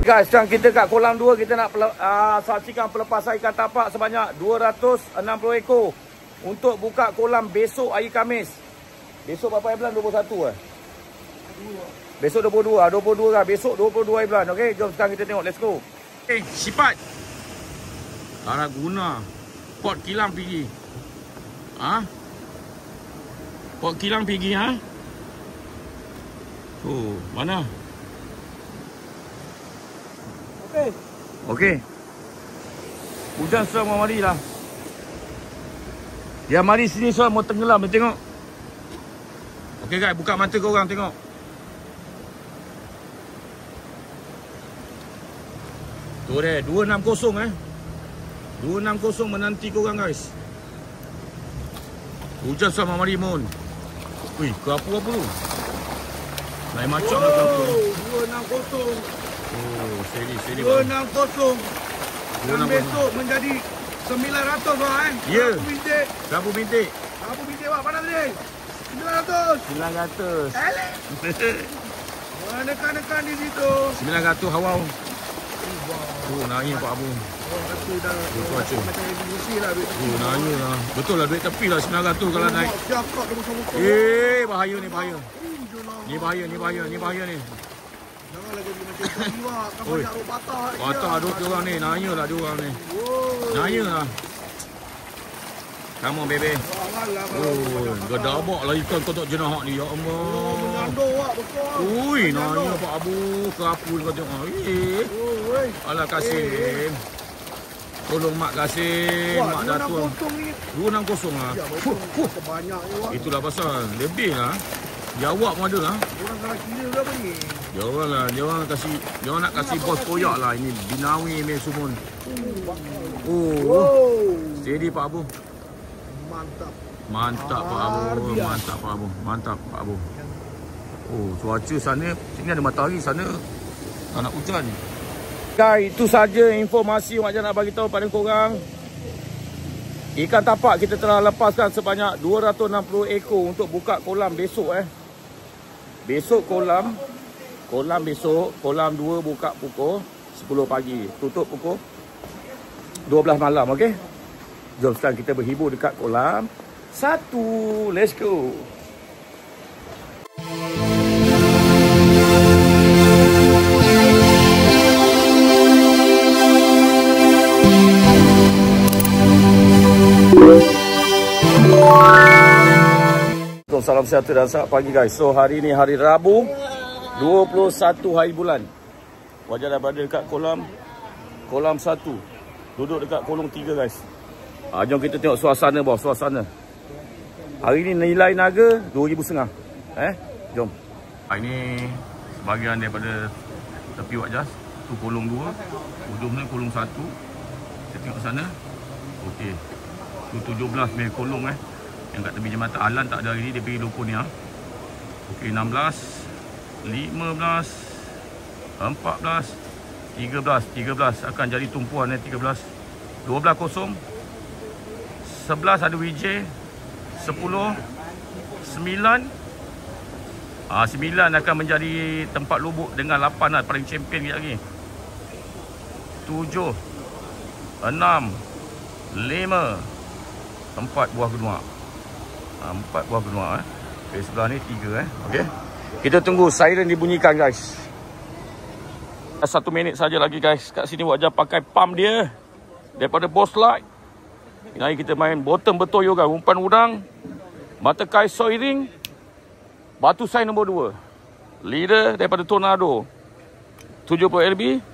Guys, sekarang kita kat kolam 2. Kita nak saksikan pelepasan ikan tapak sebanyak 260 ekor. Untuk buka kolam besok hari Khamis. Besok berapa hari bulan? 21 eh? Besok 22. 22 kan? Besok 22 hari bulan. Okay, jom sekarang kita tengok. Let's go. Okay, sipat. Arah guna. Pot kilang pergi. Ha? Pot kilang pergi, ha? Oh, mana? Okey. Hujan sudah mau mari lah. Dia mari sini sudah mau tenggelam. Tengok. Okey guys, buka mata korang tengok. Tu deh, 260 260 menanti korang guys. Hujan sudah mau mari mon. Wih, kerapu apa tu? Lain macam lah kerapu. 260. Oh, seri 260. Dan besok menjadi 900 bang. Ya. Kerapu bintik. Kerapu bintik bang, mana tadi? 900. 900. Nekan-nekan di situ. 900 hawau. Oh, naik Pak Abu. Rasa dah macam emosi lah duit. Oh, naik lah. Betul lah duit tepi lah 900 kalau naik. Siakak dia muka-muka. Bahaya ni, bahaya. Ni bahaya ni. Jangan lagi macam jiwa. Kan banyak rok patah. Patah duk diorang ni. Naya lah diorang ni. Naya lah. Come on baby. Oh, gedabak lah ikan kotak jenah ni. Ya Allah. Mengandung wak betul. Ui, naya Pak Abu. Kerapu kau tengok. Alah Kasim. Tolong Mak Kasim. Mak Datuk. 260 lah. Banyak ni wak. Itulah pasal. Lebih lah. Jawab pun ada lah. Orang salah kira ke apa ni? Dia orang nak kasih bos koyak lah. Ini binawi ni semua. Oh. Steady Pak Abu. Mantap Pak Abu. Mantap Pak Abu. Oh, cuaca sana. Sini ada matahari, sana tak nak hujan. Guys, itu saja informasi Mak Jan nak bagi tahu pada korang. Ikan tapak kita telah lepaskan sebanyak 260 ekor untuk buka kolam besok Besok kolam besok, kolam 2 buka pukul 10 pagi. Tutup pukul 12 malam, okey? Jom sekarang kita berhibur dekat kolam 1. Let's go. Salam sejahtera dan selamat pagi guys. So hari ni hari Rabu 21 hari bulan. Wajah dah berada dekat kolam 1. Duduk dekat kolong 3 guys. Jom kita tengok suasana bawah, suasana. Hari ni nilai naga 2,500. Jom. Hari ni sebahagian daripada tepi wajah tu kolong 2, ujungnya kolong 1. Kita tengok sana. Okey. Tu 17 mil kolong yang kat tepi jembatan Alan tak ada hari ni, dia pergi Lukunia. Okey, 16, 15, 14, 13 akan jadi tumpuan 13, 12 kosong, 11 ada WJ, 10, 9, 9 akan menjadi tempat lubuk dengan 8 lah, paling champion kejap lagi. 7, 6, 5, 4 buah genua. 4 buah genua Di sebelah ni 3 Okey. Kita tunggu siren dibunyikan guys. 1 minit saja lagi guys. Kat sini Wajah pakai pump dia daripada Boss Light. Hari kita main bottom betul juga. Umpan udang, mata kai soiring, batu sai nombor 2. Leader daripada Tornado 70 LB.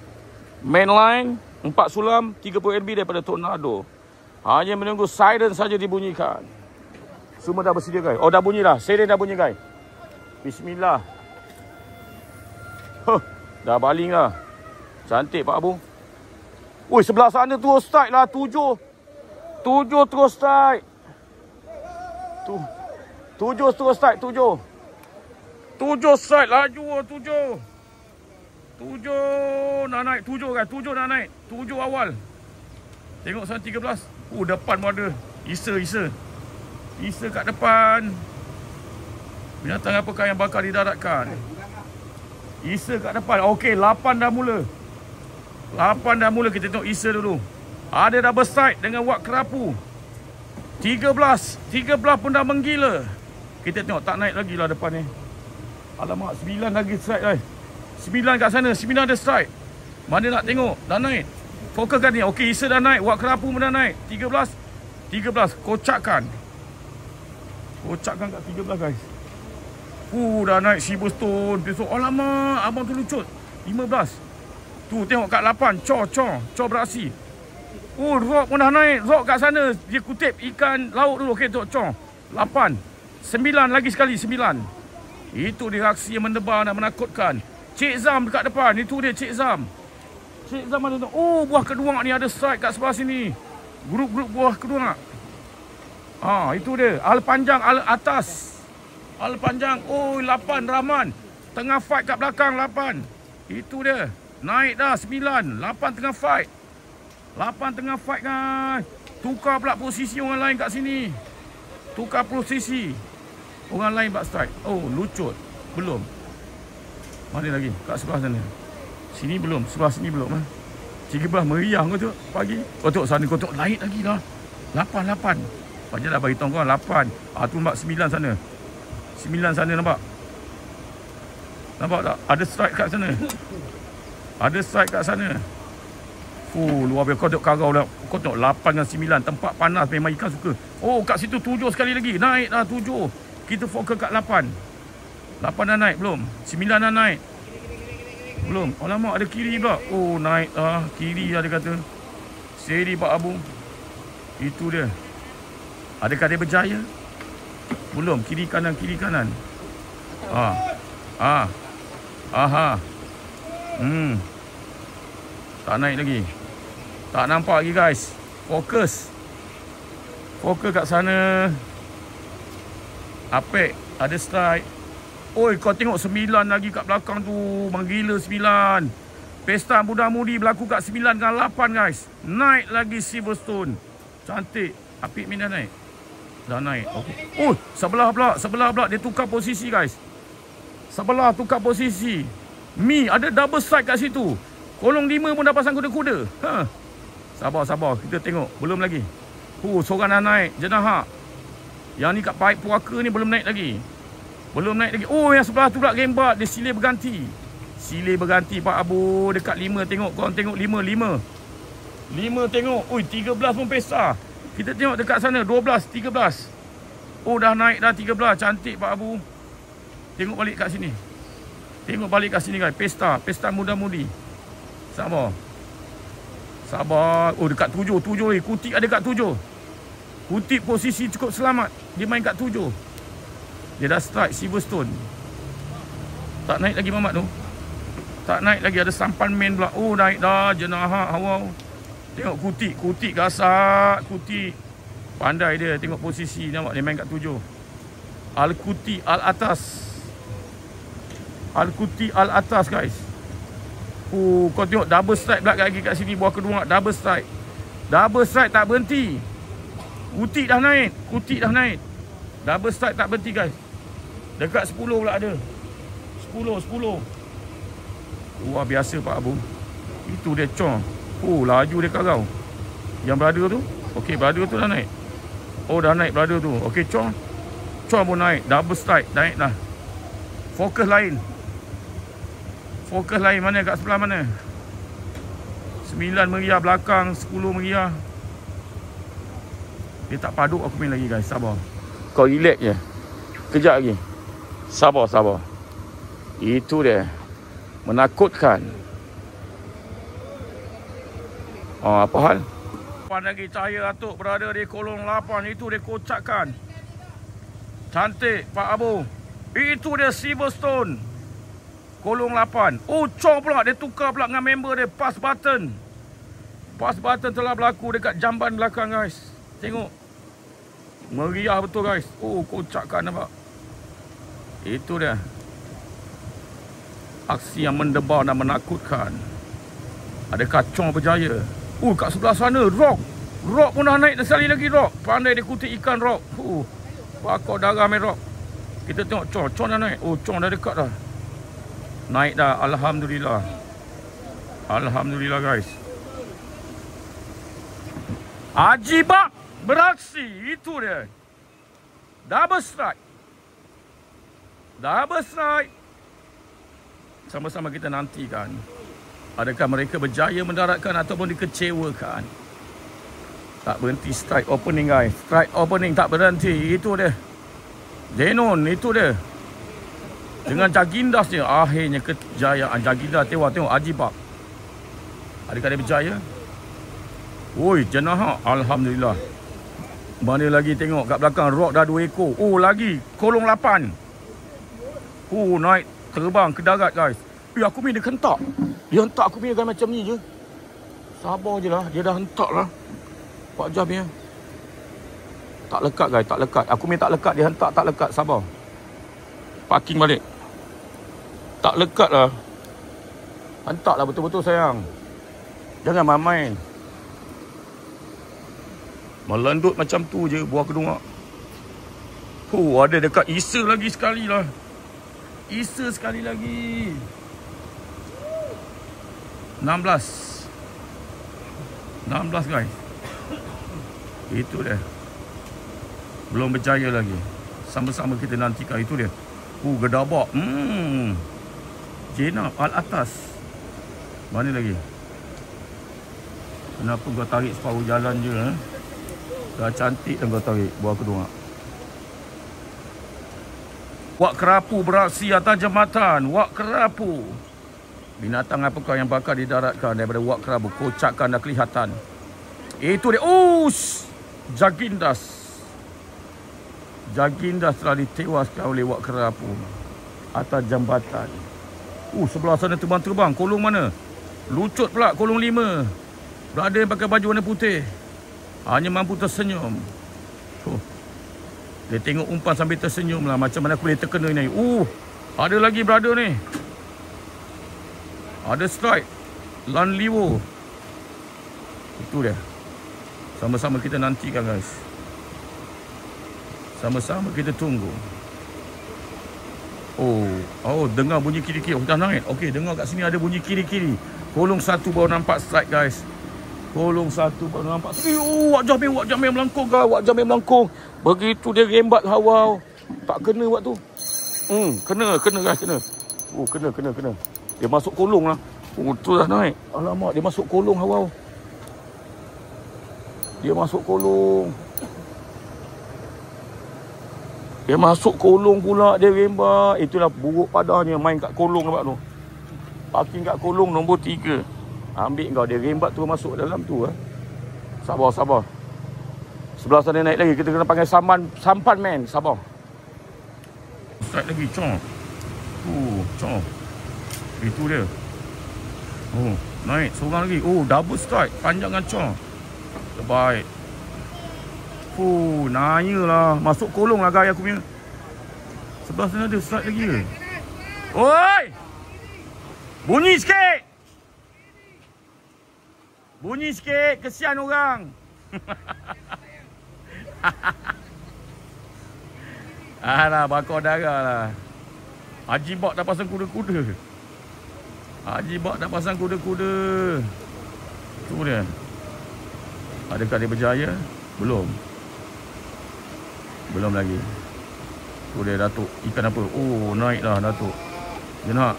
Mainline 4 sulam 30 LB daripada Tornado. Hanya menunggu siren saja dibunyikan. Semua dah bersedia guys. Oh, dah bunyi dah. Siren dah bunyi guys. Bismillah. Dah baling lah. Cantik Pak Abu. Ui, sebelah sana terus strike lah. 7 terus strike. 7 terus strike. 7 strike. Laju 7 nak naik. 7 kan. 7 nak naik. 7 awal. Tengok sana 13. Depan pun ada. Isa kat depan. Binatang apakah yang bakal didaratkan? Isa kat depan. Okey, 8 dah mula. 8 dah mula. Kita tengok Isa dulu. Ada double strike dengan Wak Kerapu. 13 pun dah menggila. Kita tengok tak naik lagi lah depan ni. Alamak, 9 lagi strike guys. 9 kat sana, 9 ada strike. Mana nak tengok, dah naik. Fokuskan ni, okey Isa dah naik, Wak Kerapu pun dah naik. 13, kocakkan kat 13 guys. Dah naik Silverstone. Besok, alamak, abang tu lucut. 15. Tu tengok kat 8, Cor beraksi. Rock pun dah naik, Rock kat sana. Dia kutip ikan laut dulu, okey tengok Cor. 8, 9 lagi sekali, 9. Itu dia aksi yang mendebar dan menakutkan. Cik Zam dekat depan. Itu dia Cik Zam. Cik Zam ada tu. Buah kedua ni ada strike kat sebelah sini. Grup-grup buah kedua. Itu dia. Al panjang, al atas. Al panjang. 8 Rahman. Tengah fight kat belakang 8. Itu dia. Naik dah 9. 8 tengah fight. 8 tengah fight kan. Tukar pula posisi orang lain kat sini. Tukar posisi. Orang lain buat strike. Lucut. Belum. Mana lagi? Kat sebelah sana. Sini belum. Sebelah sini belum. 13 meriah kau tengok pagi. Kau tengok sana. Kau tengok naik lagi dah. 8. Pajak dah bagi tahu kau 8. Tu nampak 9 sana. 9 sana nampak. Nampak tak? Ada strike kat sana. Ada strike kat sana. Luar biasa. Kau tengok karau dah. Kau tengok 8 dengan 9. Tempat panas memang ikan suka. Kat situ 7 sekali lagi. Naik dah 7. Kita fokus kat 8. 8 dah naik belum? 9 dah naik. Belum. Alamak ada kiri pula. Naik kiri ada kata. Seri Pak Abu. Itu dia. Adakah dia berjaya? Belum. Kiri kanan. Tak naik lagi. Tak nampak lagi guys. Fokus kat sana. Apek ada strike. Kau tengok 9 lagi kat belakang tu. Menggila 9. Pesta muda-mudi berlaku kat 9 dengan 8 guys. Naik lagi Silverstone. Cantik. Apik Min dah naik. Dah naik. Okay. Sebelah pula dia tukar posisi guys. Sebelah tukar posisi. Mi ada double strike kat situ. Kolong 5 pun dah pasang kuda-kuda. Sabar. Kita tengok. Belum lagi. Seorang dah naik. Jenaha. Yang ni kat Paip Puaka ni belum naik lagi. Yang sebelah tu pula Gembat. Dia sile berganti. Pak Abu. Dekat 5 tengok. Korang tengok 5 tengok. 13 pun pesta. Kita tengok dekat sana 12, 13. Dah naik dah 13. Cantik Pak Abu. Tengok balik kat sini guys. Pesta muda-mudi. Sabar. Dekat 7. Kutik ada kat 7. Kutik posisi cukup selamat. Dia main kat 7. Dia dah strike Silverstone. Tak naik lagi Mamat tu. Tak naik lagi. Ada sampan main pula. Naik dah. Jenaha awal. Tengok Kutik gasak. Kutik. Pandai dia. Tengok posisi. Nampak dia main kat 7. Al-Kutik Al-Atas guys. Kau tengok double strike pula lagi kat sini. Buah kedua. Double strike tak berhenti. Kutik dah naik. Double strike tak berhenti guys. Dekat 10 pula ada. 10. Luar biasa Pak Abu. Itu dia Cor. Laju dia karau. Yang brother tu. Okey, brother tu dah naik. Dah naik brother tu. Okey, Cor pun naik. Double strike. Naik dah. Fokus lain. Mana kat sebelah mana? 9 meriah belakang. 10 meriah. Dia tak paduk aku main lagi guys. Sabar. Kau relax je. Kejap lagi. Sabar. Itu dia. Menakutkan. Apa hal? Lagi cahaya atuk berada di kolong 8. Itu dia kocakkan. Cantik Pak Abu. Itu dia Silverstone. Kolong 8. Cor pula. Dia tukar pula dengan member dia. Pass button telah berlaku dekat jamban belakang guys. Tengok. Meriah betul guys. Kocakkan nampak. Itu dia. Aksi yang mendebar dan menakutkan. Adakah Cor berjaya? Kat sebelah sana Rock pun dah naik sekali lagi. Rock pandai dia kutip ikan Rock. Bakar darah main Rock. Kita tengok Cor dah naik. Cor dah dekat dah. Naik dah. Alhamdulillah. Alhamdulillah guys. Ajibak beraksi. Itu dia. Double strike. Double strike. Sama-sama kita nantikan. Adakah mereka berjaya mendaratkan ataupun dikecewakan. Tak berhenti strike opening guys. Strike opening tak berhenti. Itu dia. Denon. Itu dia. Dengan Jagindas dia. Akhirnya kejayaan. Jagindas tengok Ajibak. Adakah dia berjaya? Oi, Jenaha. Alhamdulillah. Mana lagi tengok kat belakang. Rock dah 2 ekor. Oh, lagi. Kolong 8. Oh, naik. Terbang ke darat guys. Aku punya dia kentak. Dia hentak aku punya kan macam ni je. Sabar je lah. Dia dah hentak lah. 4 jam ya. Tak lekat guys. Tak lekat. Aku punya tak lekat. Dia hentak tak lekat. Sabar. Parking balik. Tak lekat lah. Hentak lah betul-betul sayang. Jangan main-main. Melendut macam tu je buah kedua. Ada dekat Isa lagi sekali lah. Isa sekali lagi. 16 guys. Itu dia. Belum berjaya lagi. Sama-sama kita nantikan. Itu dia. Gedabak. Jenab al atas. Mana lagi? Kenapa kau tarik separuh jalan je? Dah cantik dah kau tarik buah kedua. Wak kerapu beraksi atas jambatan. Wak kerapu. Binatang apakah yang bakal didaratkan daripada wak kerapu? Kocakan dah kelihatan. Itu dia. Jagindas. Jagindas telah ditewaskan oleh wak kerapu atas jambatan. Sebelah sana terbang-terbang. Kolong mana? Lucut pula kolong 5. Berada yang pakai baju warna putih. Hanya mampu tersenyum. Dia tengok umpan sambil tersenyum lah. Macam mana aku boleh terkena ni. Ada lagi berada ni. Ada strike. Lan Liwo. Itu dia. Sama-sama kita nantikan guys. Sama-sama kita tunggu. Dengar bunyi kiri-kiri. Dah naik. Okey, dengar kat sini ada bunyi kiri-kiri. Kolong 1 baru nampak strike guys. Kolong 1 baru nampak. Wak Jamil melangkung guys. Wak Jamil melangkung. Begitu dia rembat hawau. Tak kena waktu. Kena guys, kena. Kena. Dia masuk kolong lah. Tu dah naik. Alamak, dia masuk kolong hawau. Dia masuk kolong. Dia masuk kolong pula. Dia rembat. Itulah buruk padanya main kat kolong nampak tu. Parking kat kolong nombor 3. Ambil kau. Dia rembat tu masuk dalam tu. Sabar. Sebelah sana naik lagi. Kita kena panggil sampan man. Sabar. Strike lagi. Cong. Itu dia. Naik. Seorang lagi. Double strike. Panjang ngacor. Terbaik. Naya lah. Masuk kolong lah guys aku punya. Sebelah sana ada strike lagi ke? Oi! Bunyi sikit. Kesian orang. Alah, bakar darah lah. Ajibak dah pasang kuda-kuda. Tu dia. Adakah dia berjaya? Belum lagi. Tu dia Datuk. Ikan apa? Naik dah Datuk. Dia nak.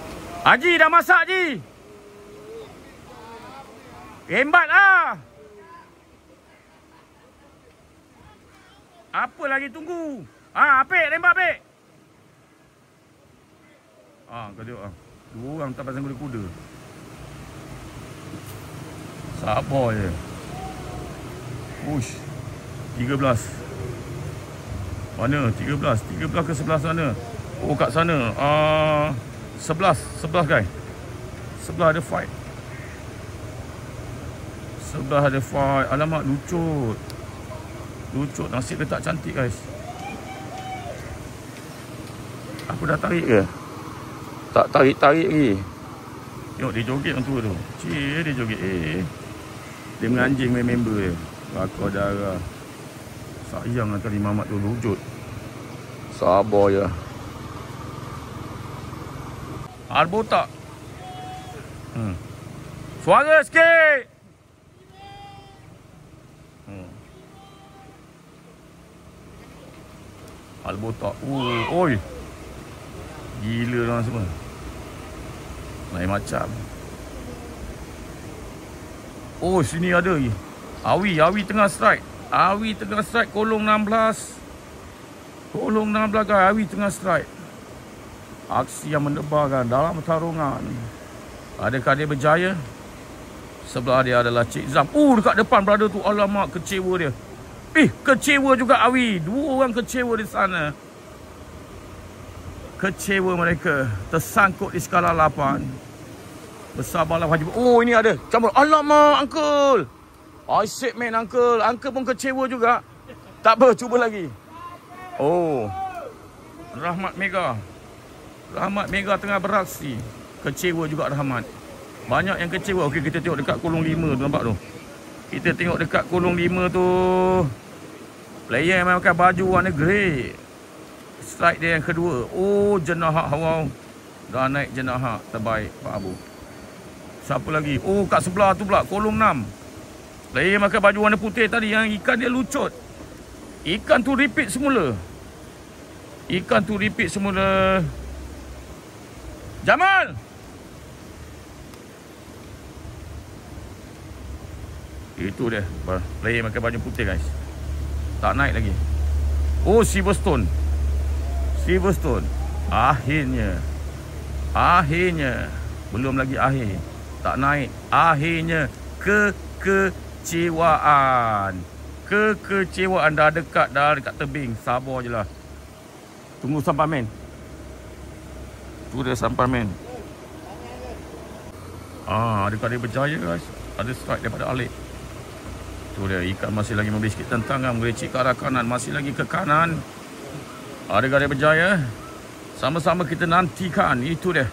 Haji dah masak Haji. Rembat lah. Apa lagi tunggu? Apik, rembat apik. Kau tengok lah. 2 orang tak pasang kuda-kuda. Sabar je. 13. Mana? 13 ke sebelah sana? Kat sana. 11 guys. Sebelah ada fight. Alamak, lucut. Nasib dia tak cantik guys. Aku dah tarik ke? Tak tarik lagi. Tengok dia joget orang tua tu. Dia joget. Dia menganjing member dia. Bakar darah. Sayang lah tadi Mamat tu lucut. Sabar je. Arbo tak. Suara sikit. Albotak. Oi. Gila orang semua. Lain macam. Oh, sini ada lagi. Awi tengah strike. Awi tengah strike kolong 16. Kolong 16 guys, Awi tengah strike. Aksi yang mendebarkan dalam pertarungan. Adakah dia berjaya? Sebelah dia adalah Cik Zam. Dekat depan berada tu. Alamak, kecewa dia. Kecewa juga Awi. Dua orang kecewa di sana. Kecewa mereka. Tersangkut di skala 8. Bersabarlah wajib. Ini ada. Campur. Alamak, Uncle. I said man, Uncle. Uncle pun kecewa juga. Tak apa, cuba lagi. Rahmat Mega. Rahmat Mega tengah beraksi. Kecewa juga Rahmat. Banyak yang kecewa. Okey, kita tengok dekat kolong 5 tu, nampak tu. Kita tengok dekat kolong 5 tu. Player yang pakai baju warna grey. Strike dia yang kedua. Jenahak Hawau. Dah naik jenahak. Terbaik Pak Abu. Siapa lagi? Kat sebelah tu pula. Kolong 6. Player yang pakai baju warna putih tadi. Yang ikan dia lucut. Ikan tu repeat semula. Jamal! Itu dia. Player pakai baju putih guys. Tak naik lagi. Silverstone. Akhirnya. Belum lagi akhir. Tak naik. Akhirnya. Kekecewaan. Dah dekat tebing. Sabar je lah. Tunggu sampai main. Tu dia sampai main. Adakah dia berjaya guys? Ada strike daripada Alik. Tu dia, ikan masih lagi memberi sikit tentangan, merecik ke arah kanan, masih lagi ke kanan. Adakah dia berjaya? Sama-sama kita nantikan. Itu dia.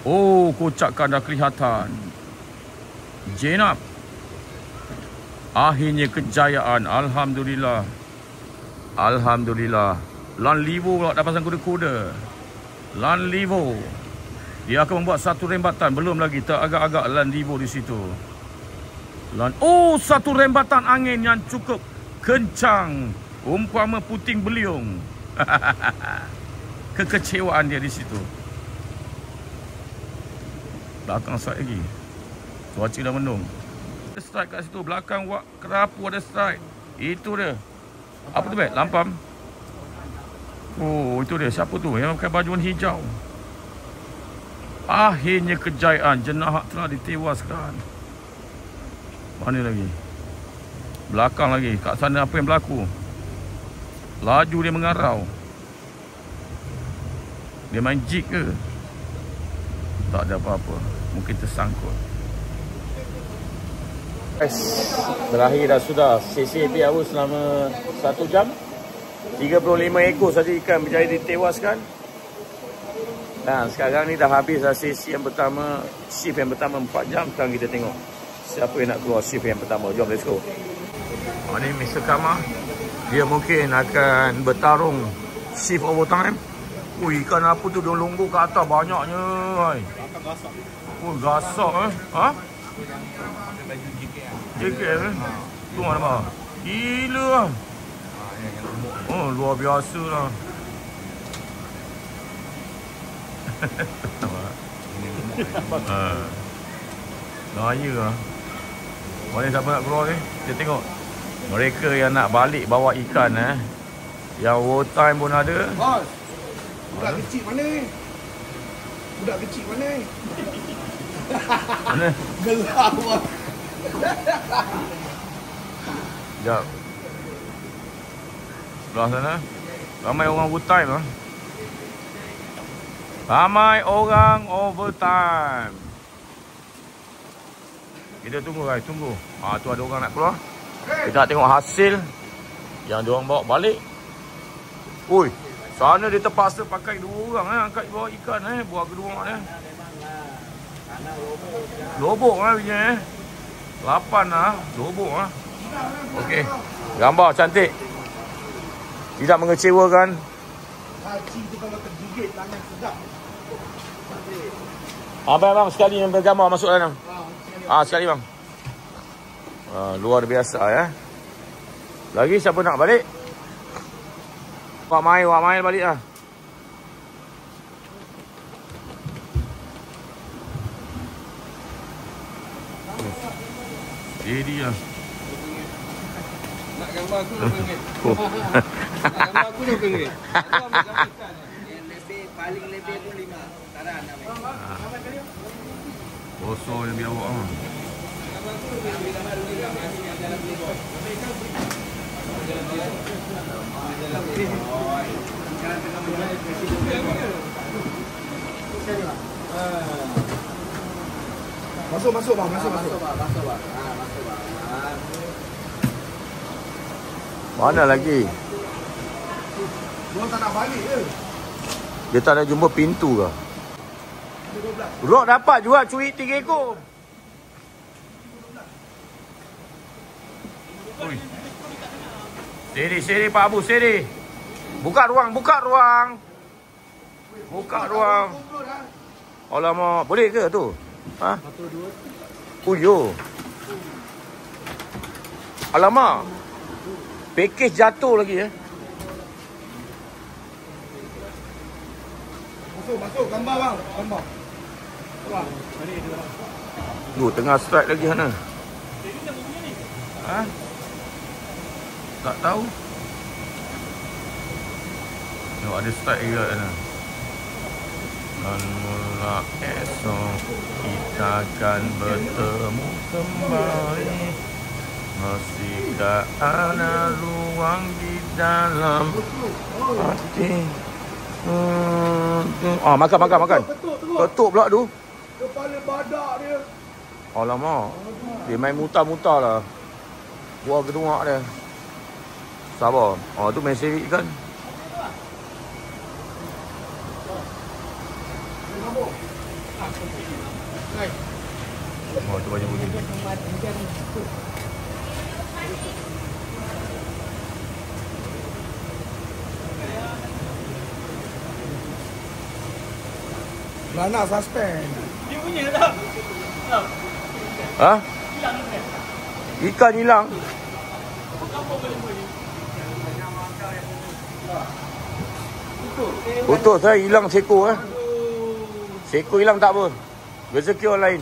Kocakan dah kelihatan. Jenab. Akhirnya kejayaan. Alhamdulillah. Lan Livo pula dah pasang kuda-kuda. Lan Livo. Dia akan membuat satu rembatan. Belum lagi, teragak-agak Lan Livo di situ. Satu rembatan angin yang cukup kencang. Umpama puting beliung. Kekecewaan dia di situ. Belakang strike lagi. Cuaca dah mendung. Ada strike kat situ. Belakang Kerapu ada strike. Itu dia. Apa tu bet? Lampam. Itu dia. Siapa tu? Yang pakai baju warna hijau. Akhirnya kejayaan. Jenahak telah ditewaskan. Mana lagi? Belakang lagi. Kat sana apa yang berlaku? Laju dia mengarau. Dia main jig ke? Tak ada apa-apa. Mungkin tersangkut. Berakhir dah sudah. Sesi happy hour selama 1 jam. 35 ekor saja ikan berjaya ditewaskan. Dan sekarang ni dah habis dah sesi yang pertama. Shift yang pertama 4 jam. Sekarang kita tengok siapa yang nak keluar shift yang pertama. Jom, let's go. Ini Mr. Kama. Dia mungkin akan bertarung shift overtime. Ikan apa tu dia longgo ke atas banyaknya. Gasak JKM tu mana? Gila lah. Luar biasa lah. Gaya lah. Mana siapa nak keluar ni? Kita tengok. Mereka yang nak balik bawa ikan yang overtime pun ada. Bos, budak kecil mana ni? Mana? Gelap bos. Sekejap. Sebelah sana ramai orang overtime lah. Ramai orang overtime. Kita tunggu guys, tunggu. Tu ada orang nak keluar. Kita nak tengok hasil yang diorang bawa balik. Sana dia terpaksa pakai 2 orang angkat bawa ikan buat kedua orang lobok punya 8 lobok Okey. Gambar cantik. Tidak mengecewakan. Haji tu kalau tergigit tangan sedap. Abang sekali yang bergambar masuk dalam. Sekali bang. Luar biasa ya. Lagi siapa nak balik? Wak main balik lah. Jadi lah. Nak gambar aku RM20. Nak gambar aku RM20. Paling lebih tu 5. Taran nak main. Bosor yang biar awak lah. Masuk bang. Mana lagi? Dia tak nak balik ke? Dia tak nak jumpa pintu ke? Rok dapat juga cuit 3 ekor. Ui. Seri Pak Abu, seri. Buka ruang. Alamak, boleh ke tu? Ha? 1, 2. Uyo. Alamak. Pakej jatuh lagi ya. Masuk gambar bang. Gambar. Tengah strike lagi sana. Ha? Tak tahu. Tengok ada strike juga sana. Dan mula esok kita akan bertemu kembali. Masihkah ada ruang di dalam hati. Makan. Ketuk pula tu. Kepala badak dia. Alamak. Dia main mutar-mutar lah. Buah ketuak dia. Sabar. Tu main serik kan. Tu banyak putih. Lana suspend. Dia punya tak? Ha? Ikan hilang. Betul saya hilang seko eh. Seko hilang tak apa. Rezeki orang lain.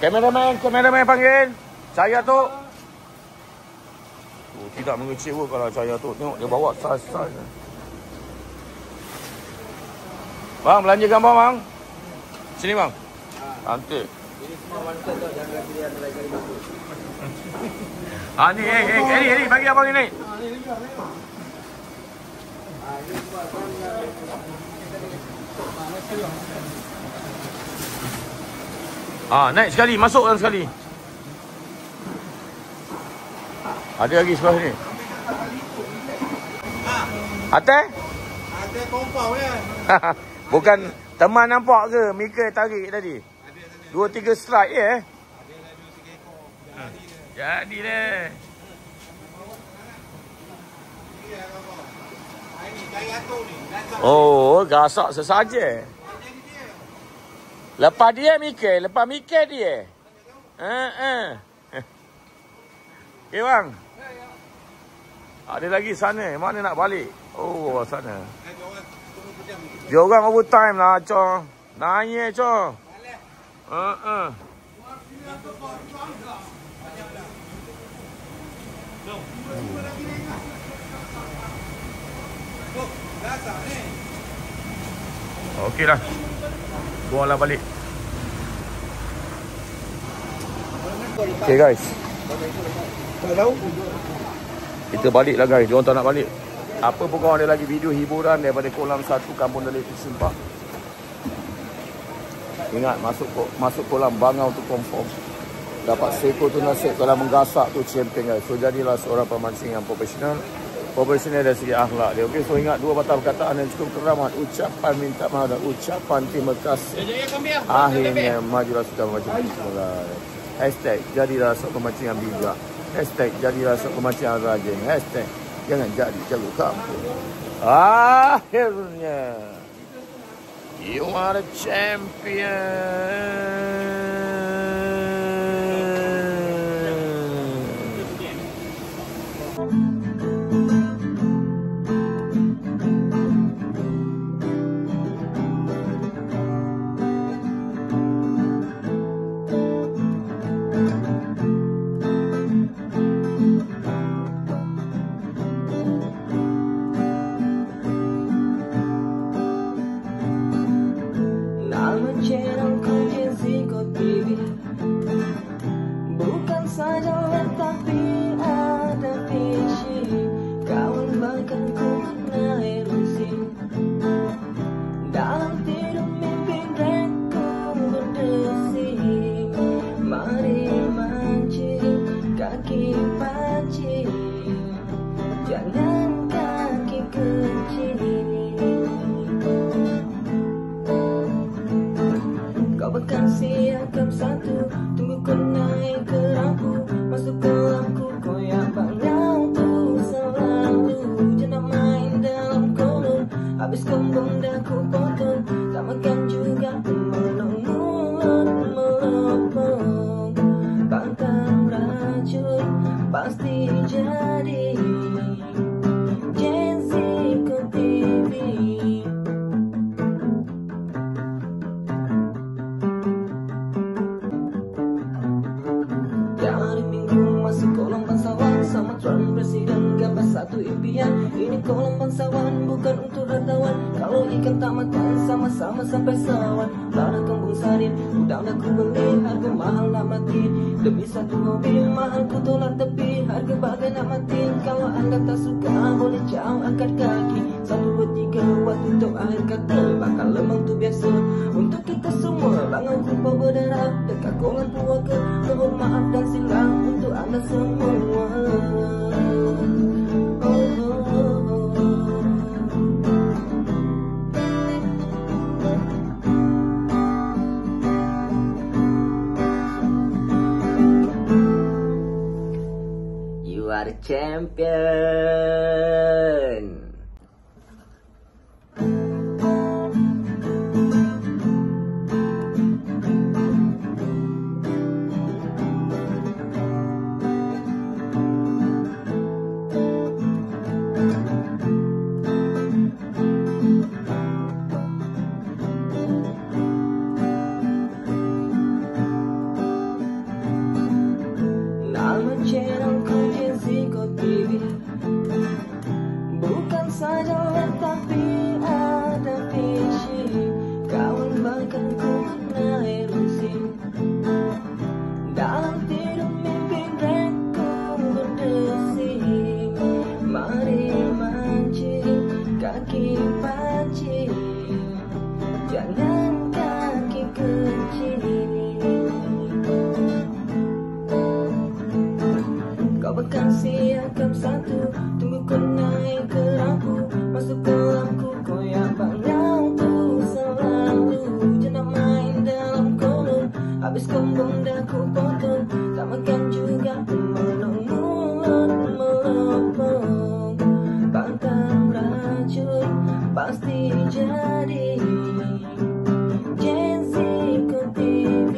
Kameraman panggil. Cahaya tu. Tidak mengecewa kalau Cahaya tu. Tengok dia bawa sas-sas. Bang, belanja gambar bang. Sini bang. Cantik. Ini semua wanted tau. Jangan lagi dia ada lagi bagus. Ni, Eri, bagi abang ini. Ini Naik sekali, masuk dalam sekali. Ada lagi sebelah sini. Atas? Atas kompau kan? Bukan teman nampak ke Mika tarik tadi? 2-3 strike ya? Jadi deh. Oh, gasak sesaja. Lepas dia Mika, dia. Okay bang. Ada lagi sana, mana nak balik? Oh, sana. Dia orang overtime lah, Coh. Nanya, Coh. Okey dah. Buanglah balik. Okay guys. Tak tahu. Kita balik lah guys. Diorang tak nak balik. Apa pun kau ada lagi video hiburan daripada Kolam 1 Kampung Dalip Simpak. Ingat masuk kolam bangau tu confirm. Dapat seko tu nasib, kalau menggasak tu champion guys. So jadilah seorang pemancing yang profesional. Profesional dari segi akhlak dia. Okey, so ingat dua patah perkataan yang cukup teramat. Ucapan minta maaf dan ucapan terima kasih. Akhirnya majulah sudah maju. Hashtag jadilah seorang pemancing yang bijak. Hashtag jadilah seorang pemancing yang rajin. Hashtag jangan jadi jago kampung. Akhirnya You are the champion. Nama channelku Jessico TV, bukan saja web tapi ada visi. Kawan bahkanku pernah elusi. Dalam tidur mimpi dreadku berdesi. Mari mancing kaki pancing, jangan kaki kecil. Kau bahkan siapkan satu, tunggu kau naik ke rampu, masuk ke lampu, koyak bangang tuh selalu. Jangan main dalam kolom, habis kombong dah ku potong, tak makan juga melongot melopong. Pantang racun pasti jadi Jessico TV. Hari Minggu masuk kolam bangsawan sama Tuan Presiden gambar satu impian. Ini kolam bangsawan bukan untuk ratawan. Kalau ikan tak makan sama-sama sampai sawan. Lada kembung sarin udang dah ku beli, harga mahal nak mati. Demi satu mobil mahal ku tolak tepi, harga bagai nak mati. Kalau anda tak suka boleh jauh angkat kaki. 1, 2, 3 waktu untuk akhir kata, bakal lemang tu biasa untuk kita semua. Bangun kupa berdarah dekat kolam puaka, mohon maaf dan silang untuk anda semua. You are the champion. Nama channelku Jessico TV, bukan saja web tapi ada visi. Kawan bahkanku pernah elusi. Dalam tidur mimpi dreadku berdesi. Mari mancing kaki pancing, jangan kaki kecil. Kau bahkan siapkan satu, tunggu kau naik ke rampu, masuk ke lampu, koyak bangang tuh selalu. Jangan main dalam kolom, habis kombong dah ku potong, tak makan juga melongot melopong. Pantang racun pasti jadi Jessico TV.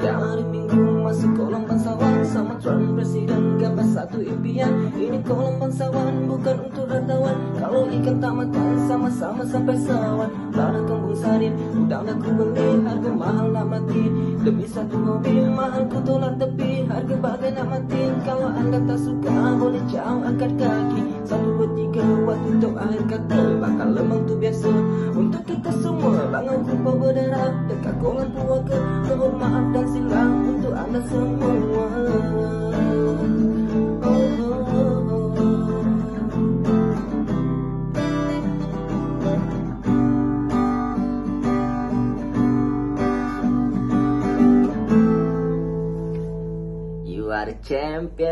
Hari Minggu masuk kolam bangsawan sama Tuan Presiden gambar satu impian. Ini kolam bangsawan bukan untuk ratawan. Kalau ikan tak makan sama-sama sampai sawan. Lada kembung sarin udang dah ku beli, harga mahal nak mati. Demi satu mobil mahal ku tolak tepi, harga bagai nak mati. Kalau anda tak suka boleh jauh angkat kaki. 1, 2, 3 waktu untuk akhir kata, bakal lemang tu biasa untuk kita semua. Bangun kupa berdarah dekat kolam puaka, mohon maaf dan silang untuk anda semua. You are the champion.